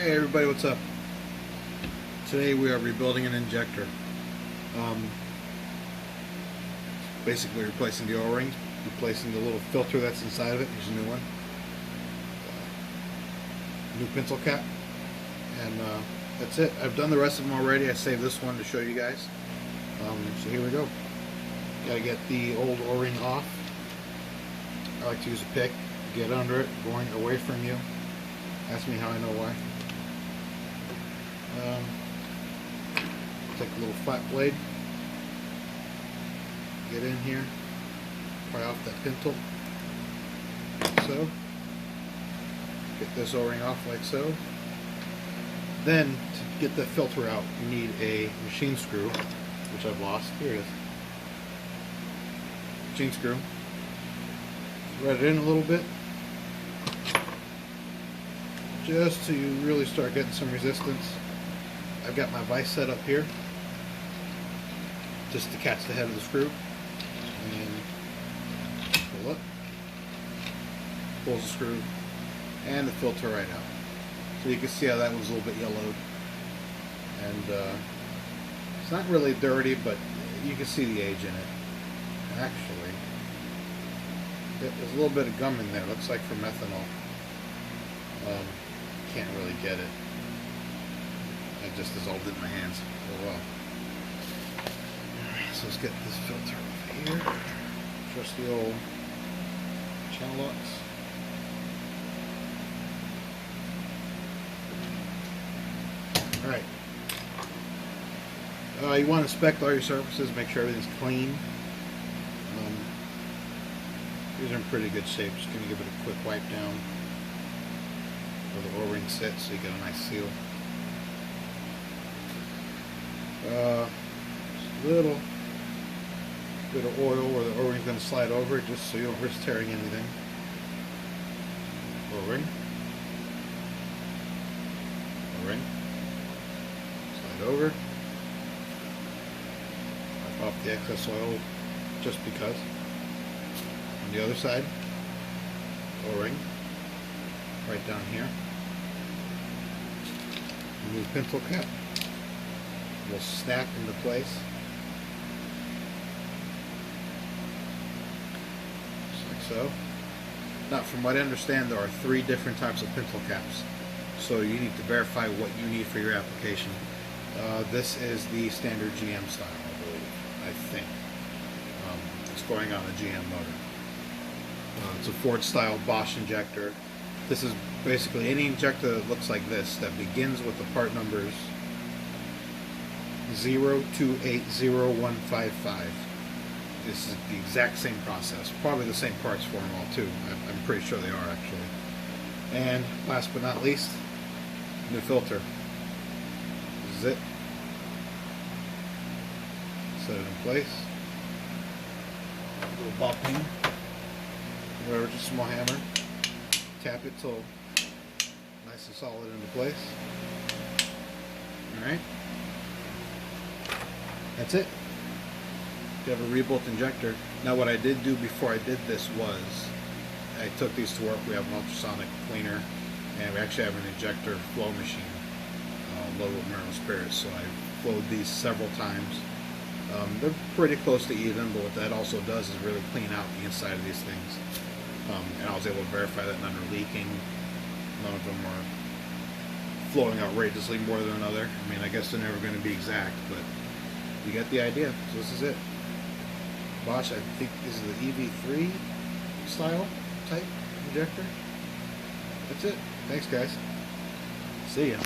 Hey everybody, what's up? Today we are rebuilding an injector. Basically replacing the O-ring, replacing the little filter that's inside of it. Here's a new one. New pencil cap. And that's it. I've done the rest of them already. I saved this one to show you guys. So here we go. Gotta get the old O-ring off. I like to use a pick. Get under it, going away from you. Ask me how I know why. Take a little flat blade, get in here, pry off that pintle, like so. Get this O-ring off like so. Then, to get the filter out, you need a machine screw, which I've lost. Here it is. Machine screw. Thread it in a little bit, just to really start getting some resistance. I've got my vise set up here just to catch the head of the screw, and pull up, pulls the screw and the filter right out. So you can see how that was a little bit yellowed, and it's not really dirty, but you can see the age in it. Actually, there's a little bit of gum in there. Looks like for methanol. Can't really get it. It just dissolved in my hands. Oh well. So let's get this filter over here. Just the old channel locks. Alright. You want to inspect all your surfaces, make sure everything's clean. These are in pretty good shape. Just going to give it a quick wipe down where the O-ring sits so you get a nice seal. Just a little bit of oil where the O-ring is going to slide over, just so you don't risk tearing anything. O-ring. O-ring. Slide over. Wipe off the excess oil just because. On the other side, O-ring. Right down here. Remove pencil cap. Will snap into place. Just like so. Now, from what I understand, there are 3 different types of pencil caps. So you need to verify what you need for your application. This is the standard GM style, I believe. I think. It's going on a GM motor. It's a Ford style Bosch injector. This is basically any injector that looks like this, that begins with the part numbers 02801155. This is the exact same process. Probably the same parts for them all too. I'm pretty sure they are actually. And last but not least, new filter. This is it. Set it in place. A little ball peen. Whatever, just a small hammer. Tap it till nice and solid into place. Alright. That's it. You have a rebuilt injector. Now what I did do before I did this was I took these to work. We have an ultrasonic cleaner, and we actually have an injector flow machine loaded with mineral spirits. So I flowed these several times. They're pretty close to even, but what that also does is really clean out the inside of these things. And I was able to verify that none are leaking. None of them are flowing outrageously more than another. I mean, I guess they're never going to be exact, but you get the idea. So this is it. Bosch, I think this is the ev3 style type injector. That's it. Thanks, guys. See ya.